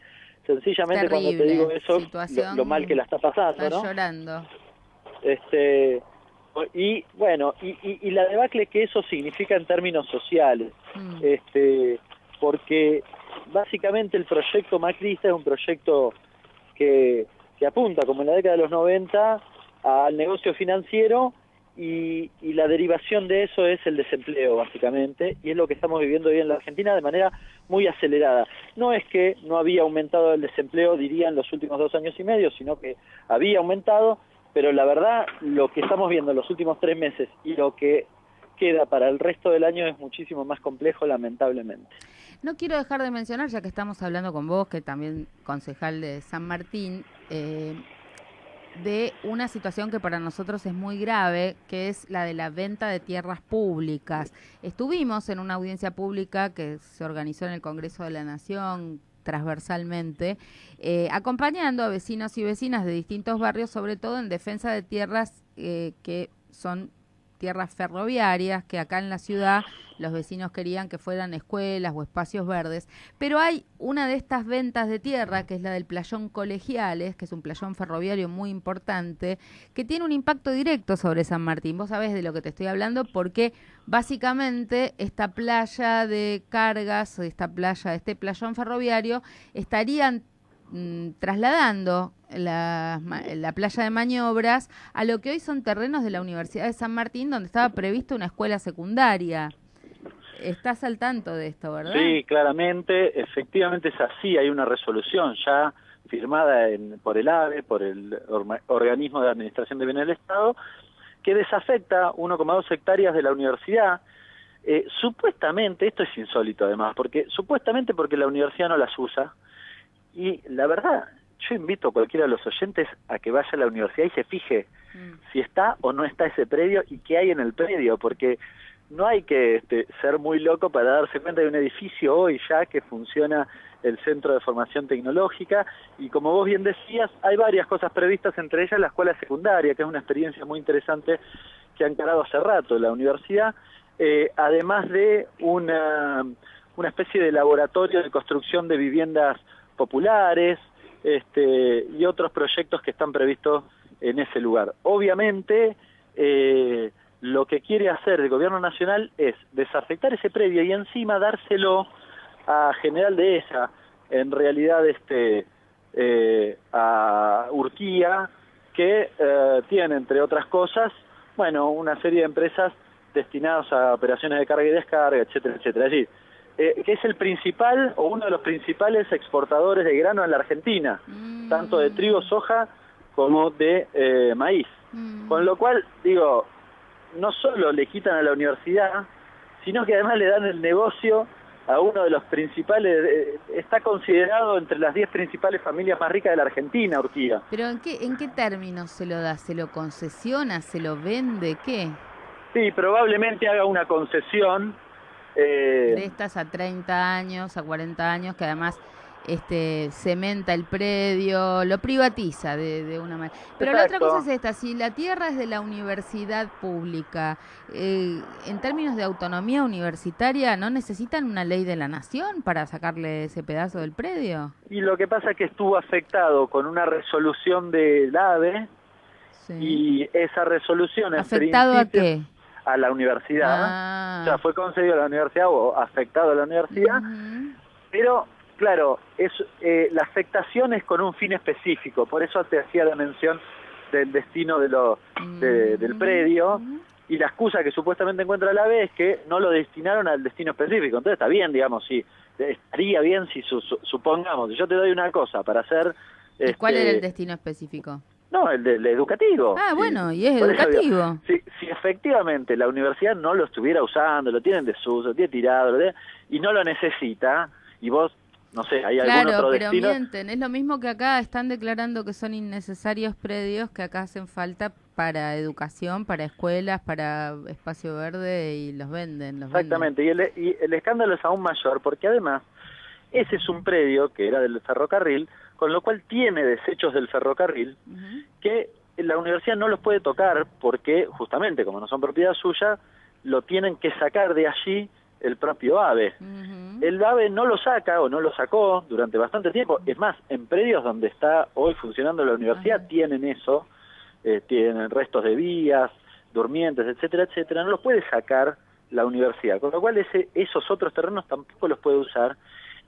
sencillamente terrible, cuando te digo eso, lo mal que la está pasando, ¿no? Llorando. Y bueno, y la debacle que eso significa en términos sociales, porque básicamente el proyecto macrista es un proyecto que apunta, como en la década de los 90, al negocio financiero, y la derivación de eso es el desempleo, básicamente, y es lo que estamos viviendo hoy en la Argentina de manera muy acelerada. No es que no había aumentado el desempleo, diría, en los últimos 2 años y medio, sino que había aumentado, pero la verdad, lo que estamos viendo en los últimos 3 meses y lo que queda para el resto del año es muchísimo más complejo, lamentablemente. No quiero dejar de mencionar, ya que estamos hablando con vos, que también concejal de San Martín, de una situación que para nosotros es muy grave, que es la de la venta de tierras públicas. Estuvimos en una audiencia pública que se organizó en el Congreso de la Nación transversalmente, acompañando a vecinos y vecinas de distintos barrios, sobre todo en defensa de tierras que son tierras ferroviarias, que acá en la ciudad los vecinos querían que fueran escuelas o espacios verdes, pero hay una de estas ventas de tierra, que es la del playón Colegiales, que es un playón ferroviario muy importante, que tiene un impacto directo sobre San Martín. Vos sabés de lo que te estoy hablando, porque básicamente esta playa de cargas, este playón ferroviario, estarían trasladando la playa de maniobras a lo que hoy son terrenos de la Universidad de San Martín, donde estaba prevista una escuela secundaria. Estás al tanto de esto, ¿verdad? Sí, claramente, efectivamente es así. Hay una resolución ya firmada por el AVE, por el Organismo de Administración de Bienes del Estado, que desafecta 1,2 hectáreas de la universidad. Supuestamente, esto es insólito además, porque la universidad no las usa. Y la verdad, yo invito a cualquiera de los oyentes a que vaya a la universidad y se fije si está o no está ese predio y qué hay en el predio, porque no hay que ser muy loco para darse cuenta de un edificio hoy ya que funciona el Centro de Formación Tecnológica, y como vos bien decías, hay varias cosas previstas, entre ellas la escuela secundaria, que es una experiencia muy interesante que ha encarado hace rato la universidad, además de una especie de laboratorio de construcción de viviendas populares, y otros proyectos que están previstos en ese lugar. Obviamente, lo que quiere hacer el gobierno nacional es desafectar ese predio y encima dárselo a General Dehesa, en realidad a Urquía, que tiene, entre otras cosas, bueno, una serie de empresas destinadas a operaciones de carga y descarga, etcétera, etcétera. Es decir, que es el principal o uno de los principales exportadores de grano en la Argentina, tanto de trigo, soja, como de maíz. Con lo cual, digo, no solo le quitan a la universidad, sino que además le dan el negocio a uno de los principales, está considerado entre las 10 principales familias más ricas de la Argentina, Urquía. ¿Pero en qué términos se lo da? ¿Se lo concesiona? ¿Se lo vende? ¿Qué? Sí, probablemente haga una concesión. De estas a 30 años, a 40 años, que además cementa el predio, lo privatiza de una manera. Pero Exacto. La otra cosa es esta, si la tierra es de la universidad pública, en términos de autonomía universitaria, ¿no necesitan una ley de la nación para sacarle ese pedazo del predio? Y lo que pasa es que estuvo afectado con una resolución del AVE, Sí. y esa resolución... ¿Afectado a qué? A la universidad. O sea, fue concedido a la universidad o afectado a la universidad, pero... Claro, la afectación es con un fin específico, por eso te hacía la mención del destino del predio, y la excusa que supuestamente encuentra la AVE es que no lo destinaron al destino específico. Entonces está bien, digamos, si estaría bien si supongamos, si yo te doy una cosa para hacer... ¿Y cuál era el destino específico? No, el educativo. Ah, bueno, y es Por eso educativo. Digo, si efectivamente la universidad no lo estuviera usando, lo tienen en desuso, lo tiene tirado, y no lo necesita, y vos... No sé, ¿hay algún otro destino? Claro, pero mienten. Es lo mismo que acá están declarando que son innecesarios predios que acá hacen falta para educación, para escuelas, para espacio verde y los venden. Exactamente, y el escándalo es aún mayor porque además ese es un predio que era del ferrocarril, con lo cual tiene desechos del ferrocarril que la universidad no los puede tocar porque justamente como no son propiedad suya, lo tienen que sacar de allí el propio AVE. El AVE no lo saca o no lo sacó durante bastante tiempo. Es más, en predios donde está hoy funcionando la universidad tienen eso, tienen restos de vías, durmientes, etcétera, etcétera. No los puede sacar la universidad, con lo cual esos otros terrenos tampoco los puede usar.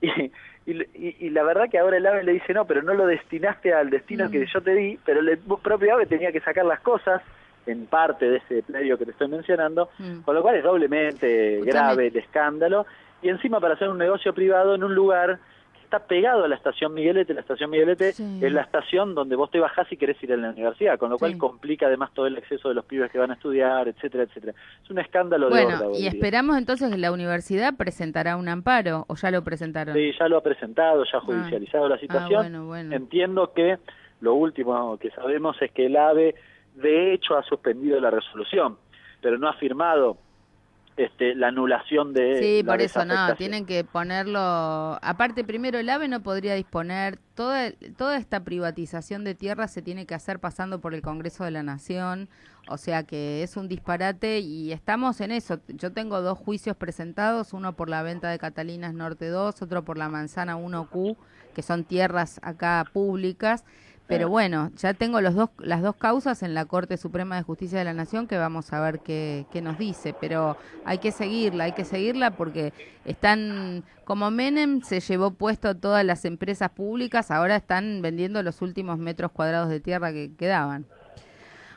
Y la verdad que ahora el AVE le dice, no, pero no lo destinaste al destino que yo te di, pero el propio AVE tenía que sacar las cosas en parte de ese predio que te estoy mencionando, con lo cual es doblemente grave el escándalo, y encima para hacer un negocio privado en un lugar que está pegado a la estación Miguelete. La estación Miguelete es la estación donde vos te bajás y querés ir a la universidad, con lo cual complica además todo el acceso de los pibes que van a estudiar, etcétera, etcétera. Es un escándalo de horda. Bueno, y esperamos entonces que la universidad presentará un amparo, ¿o ya lo presentaron? Sí, ya lo ha presentado, ya ha judicializado la situación. Bueno. Entiendo que lo último que sabemos es que el AVE de hecho ha suspendido la resolución, pero no ha firmado la anulación de Sí, la por eso desafectación. no, tienen que ponerlo... Aparte, primero, el AVE no podría disponer... Toda esta privatización de tierras se tiene que hacer pasando por el Congreso de la Nación, o sea que es un disparate y estamos en eso. Yo tengo 2 juicios presentados, uno por la venta de Catalinas Norte 2, otro por la Manzana 1Q, que son tierras acá públicas. Pero bueno, ya tengo las dos causas en la Corte Suprema de Justicia de la Nación que vamos a ver qué nos dice, pero hay que seguirla porque están, como Menem se llevó puesto todas las empresas públicas, ahora están vendiendo los últimos metros cuadrados de tierra que quedaban.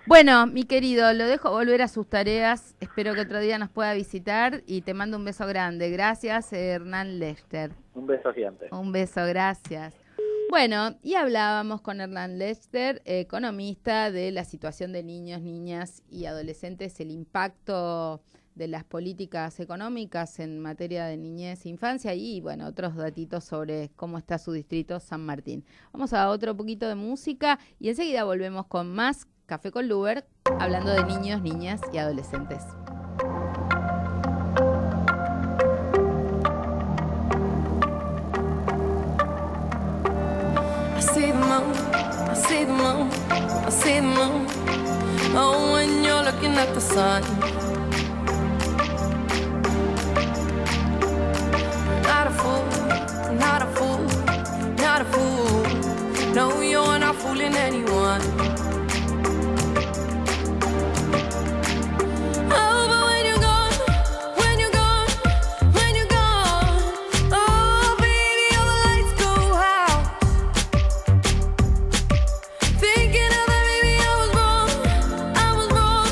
Bueno, mi querido, lo dejo volver a sus tareas, espero que otro día nos pueda visitar y te mando un beso grande. Gracias, Hernán Lester. Un beso gigante. Un beso, gracias. Bueno, y hablábamos con Hernán Lester, economista, de la situación de niños, niñas y adolescentes, el impacto de las políticas económicas en materia de niñez e infancia y, bueno, otros datitos sobre cómo está su distrito San Martín. Vamos a otro poquito de música y enseguida volvemos con más Café con Luber, hablando de niños, niñas y adolescentes. I see the moon, I see the moon. Oh, when you're looking at the sun. Not a fool, not a fool, not a fool. hurting anyone. Oh, but when you're gone, when you're gone, when you're gone, oh, baby, all the lights go out. Thinking of that, maybe I was wrong, I was wrong,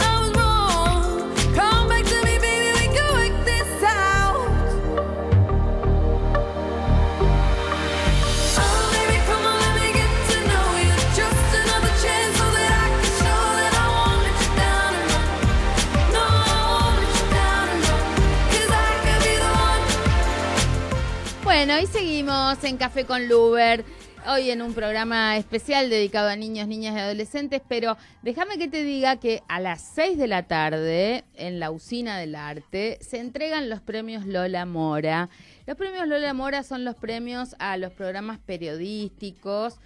I was wrong. Come back to me, baby, we can work this out. Oh, baby, come on, let me get to know you. Just another chance so that I can show that I won't let you down and run. No, I won't let you down and run. 'Cause I could be the one. Bueno, y seguimos en Café con Luber, hoy en un programa especial dedicado a niños, niñas y adolescentes, pero déjame que te diga que a las 6 de la tarde, en la Usina del Arte, se entregan los premios Lola Mora. Los premios Lola Mora son los premios a los programas periodísticos,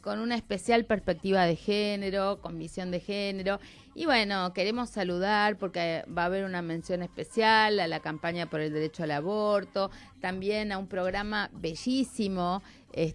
con una especial perspectiva de género, con visión de género. Y bueno, queremos saludar porque va a haber una mención especial a la campaña por el derecho al aborto, también a un programa bellísimo,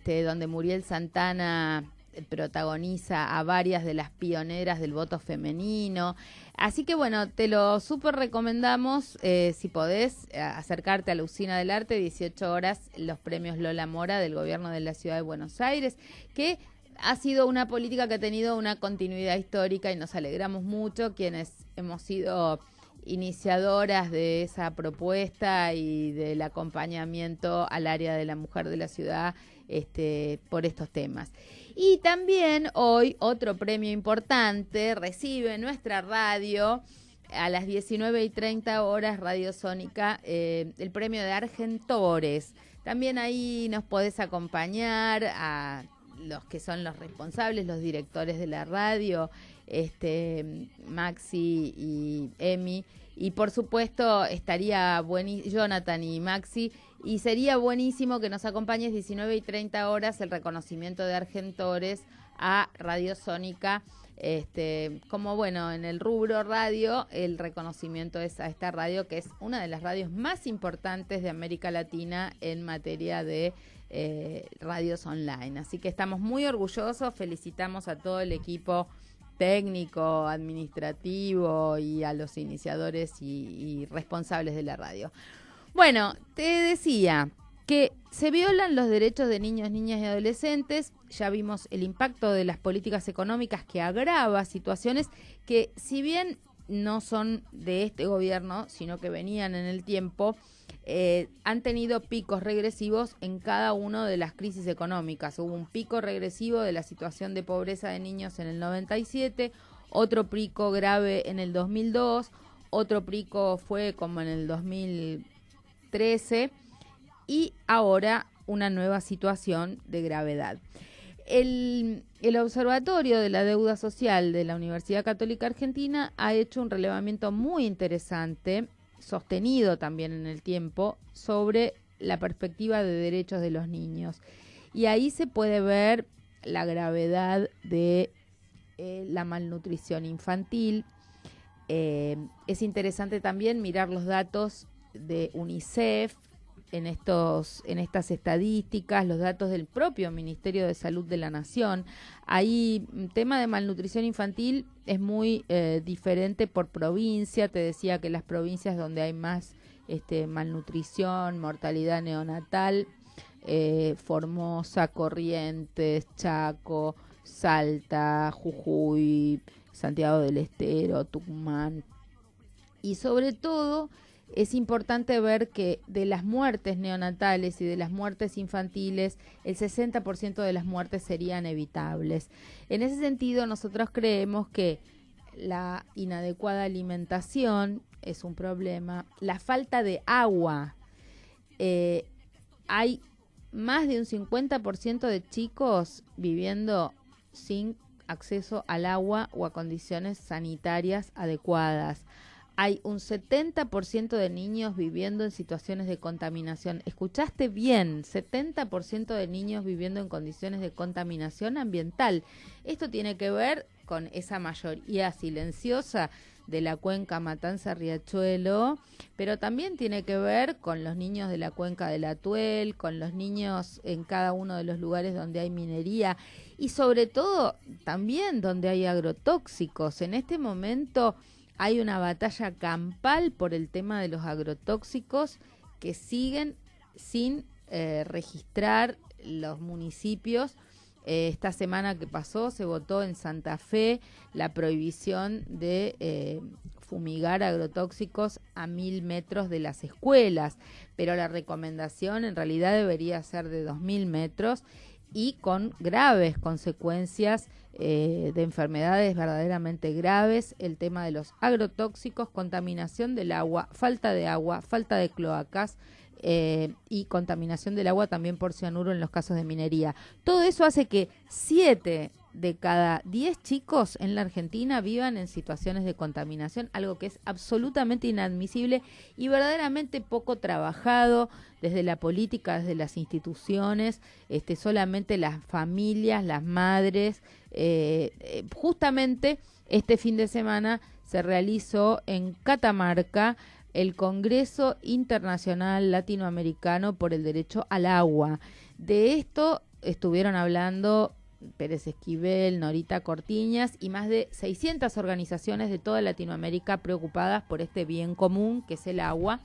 donde Muriel Santana protagoniza a varias de las pioneras del voto femenino. Así que bueno, te lo súper recomendamos, si podés acercarte a la Usina del Arte, 18 horas, los premios Lola Mora del gobierno de la Ciudad de Buenos Aires, que ha sido una política que ha tenido una continuidad histórica y nos alegramos mucho quienes hemos sido iniciadoras de esa propuesta y del acompañamiento al área de la mujer de la ciudad por estos temas. Y también hoy otro premio importante recibe nuestra radio a las 19:30 horas, Radio Sónica, el premio de Argentores. También ahí nos podés acompañar a los que son los responsables, los directores de la radio, Maxi y Emi, y por supuesto estaría Jonathan y Maxi, y sería buenísimo que nos acompañes 19:30 horas el reconocimiento de Argentores a Radio Sónica. Como bueno, en el rubro radio, el reconocimiento es a esta radio, que es una de las radios más importantes de América Latina en materia de radios online. Así que estamos muy orgullosos, felicitamos a todo el equipo técnico, administrativo y a los iniciadores y responsables de la radio. Bueno, te decía que se violan los derechos de niños, niñas y adolescentes. Ya vimos el impacto de las políticas económicas que agrava situaciones que, si bien no son de este gobierno, sino que venían en el tiempo, han tenido picos regresivos en cada una de las crisis económicas. Hubo un pico regresivo de la situación de pobreza de niños en el 97, otro pico grave en el 2002, otro pico fue como en el 2013 y ahora una nueva situación de gravedad. El Observatorio de la Deuda Social de la Universidad Católica Argentina ha hecho un relevamiento muy interesante, sostenido también en el tiempo, sobre la perspectiva de derechos de los niños. Y ahí se puede ver la gravedad de la malnutrición infantil. Es interesante también mirar los datos de UNICEF en estas estadísticas, los datos del propio Ministerio de Salud de la Nación. Ahí, tema de malnutrición infantil es muy diferente por provincia. Te decía que las provincias donde hay más malnutrición, mortalidad neonatal, Formosa, Corrientes, Chaco, Salta, Jujuy, Santiago del Estero, Tucumán. Y sobre todo es importante ver que de las muertes neonatales y de las muertes infantiles, el 60% de las muertes serían evitables. En ese sentido, nosotros creemos que la inadecuada alimentación es un problema. La falta de agua. Hay más de un 50% de chicos viviendo sin acceso al agua o a condiciones sanitarias adecuadas. Hay un 70% de niños viviendo en situaciones de contaminación. ¿Escuchaste bien? 70% de niños viviendo en condiciones de contaminación ambiental. Esto tiene que ver con esa mayoría silenciosa de la cuenca Matanza-Riachuelo, pero también tiene que ver con los niños de la cuenca del Atuel, con los niños en cada uno de los lugares donde hay minería y sobre todo también donde hay agrotóxicos. En este momento hay una batalla campal por el tema de los agrotóxicos que siguen sin registrar los municipios. Esta semana que pasó se votó en Santa Fe la prohibición de fumigar agrotóxicos a 1000 metros de las escuelas, pero la recomendación en realidad debería ser de 2000 metros y con graves consecuencias de enfermedades verdaderamente graves, el tema de los agrotóxicos, contaminación del agua, falta de cloacas, y contaminación del agua también por cianuro en los casos de minería. Todo eso hace que 7 de cada 10 chicos en la Argentina vivan en situaciones de contaminación, algo que es absolutamente inadmisible y verdaderamente poco trabajado desde la política, desde las instituciones, solamente las familias, las madres. Justamente este fin de semana se realizó en Catamarca el Congreso Internacional Latinoamericano por el Derecho al Agua. De esto estuvieron hablando Pérez Esquivel, Norita Cortiñas y más de 600 organizaciones de toda Latinoamérica preocupadas por este bien común que es el agua,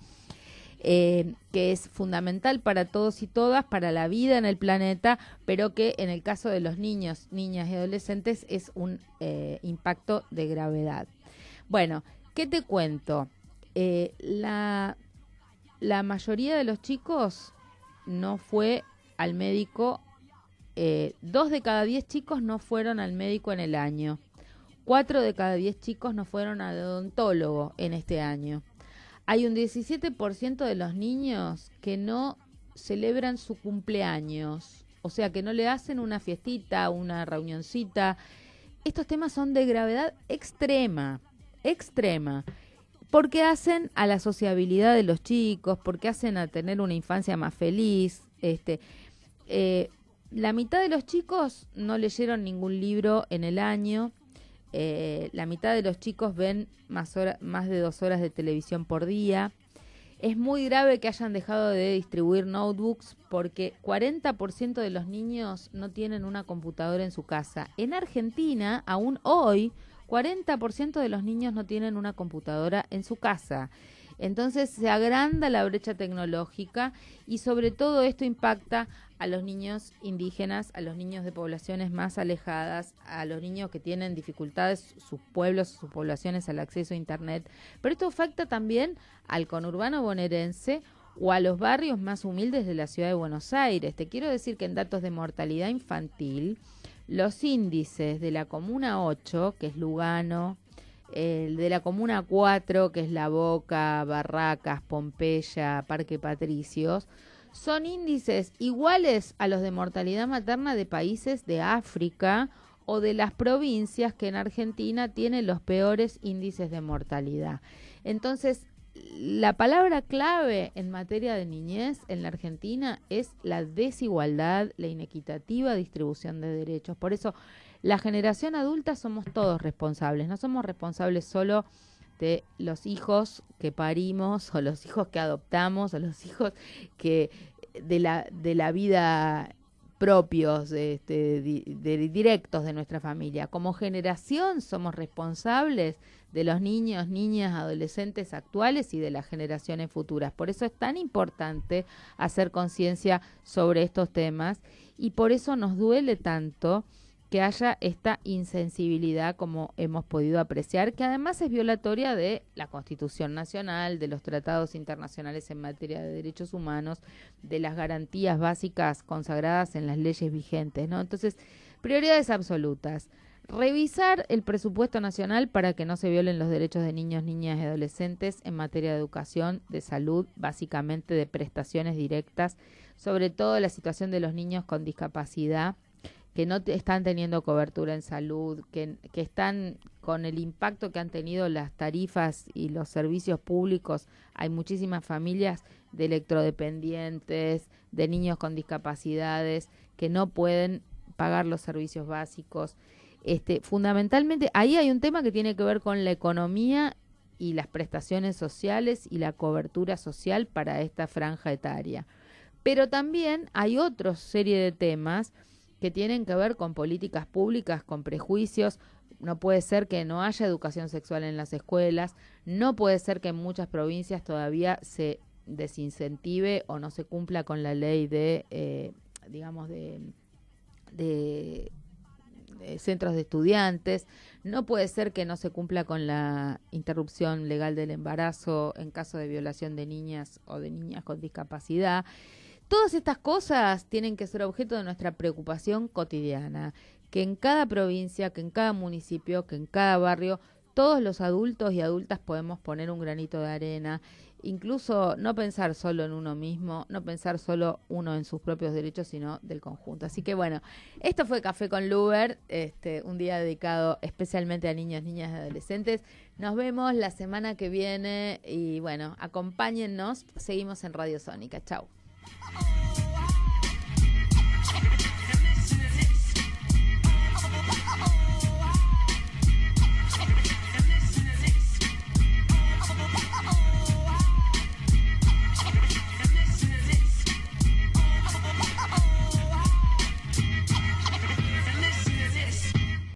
que es fundamental para todos y todas, para la vida en el planeta, pero que en el caso de los niños, niñas y adolescentes es un impacto de gravedad. Bueno, ¿qué te cuento? La mayoría de los chicos no fue al médico, 2 de cada 10 chicos no fueron al médico en el año, 4 de cada 10 chicos no fueron al odontólogo en este año. Hay un 17% de los niños que no celebran su cumpleaños, o sea que no le hacen una fiestita, una reunioncita. Estos temas son de gravedad extrema, porque hacen a la sociabilidad de los chicos, porque hacen a tener una infancia más feliz. La mitad de los chicos no leyeron ningún libro en el año. La mitad de los chicos ven más de 2 horas de televisión por día. Es muy grave que hayan dejado de distribuir notebooks porque 40% de los niños no tienen una computadora en su casa. En Argentina, aún hoy, 40% de los niños no tienen una computadora en su casa. Entonces se agranda la brecha tecnológica y sobre todo esto impacta a los niños indígenas, a los niños de poblaciones más alejadas, a los niños que tienen dificultades, sus pueblos, sus poblaciones al acceso a internet. Pero esto afecta también al conurbano bonaerense o a los barrios más humildes de la ciudad de Buenos Aires. Te quiero decir que en datos de mortalidad infantil, los índices de la Comuna 8, que es Lugano, el de la Comuna 4, que es La Boca, Barracas, Pompeya, Parque Patricios, son índices iguales a los de mortalidad materna de países de África o de las provincias que en Argentina tienen los peores índices de mortalidad. Entonces, la palabra clave en materia de niñez en la Argentina es la desigualdad, la inequitativa distribución de derechos. Por eso, la generación adulta somos todos responsables. No somos responsables solo de los hijos que parimos o los hijos que adoptamos o los hijos que de la vida propios, directos de nuestra familia. Como generación somos responsables de los niños, niñas, adolescentes actuales y de las generaciones futuras. Por eso es tan importante hacer conciencia sobre estos temas y por eso nos duele tanto que haya esta insensibilidad como hemos podido apreciar, que además es violatoria de la Constitución Nacional, de los tratados internacionales en materia de derechos humanos, de las garantías básicas consagradas en las leyes vigentes, ¿no? Entonces, prioridades absolutas. Revisar el presupuesto nacional para que no se violen los derechos de niños, niñas y adolescentes en materia de educación, de salud, básicamente de prestaciones directas, sobre todo la situación de los niños con discapacidad, que no están teniendo cobertura en salud, que están con el impacto que han tenido las tarifas y los servicios públicos. Hay muchísimas familias de electrodependientes, de niños con discapacidades, que no pueden pagar los servicios básicos. Fundamentalmente, ahí hay un tema que tiene que ver con la economía y las prestaciones sociales y la cobertura social para esta franja etaria. Pero también hay otra serie de temas que tienen que ver con políticas públicas, con prejuicios. No puede ser que no haya educación sexual en las escuelas, no puede ser que en muchas provincias todavía se desincentive o no se cumpla con la ley de centros de estudiantes, no puede ser que no se cumpla con la interrupción legal del embarazo en caso de violación de niñas o de niñas con discapacidad. Todas estas cosas tienen que ser objeto de nuestra preocupación cotidiana, que en cada provincia, que en cada municipio, que en cada barrio, todos los adultos y adultas podemos poner un granito de arena, incluso no pensar solo en uno mismo, no pensar solo uno en sus propios derechos, sino del conjunto. Así que bueno, esto fue Café con Luber, un día dedicado especialmente a niños, niñas y adolescentes. Nos vemos la semana que viene y bueno, acompáñennos, seguimos en Radio Sónica. Chau.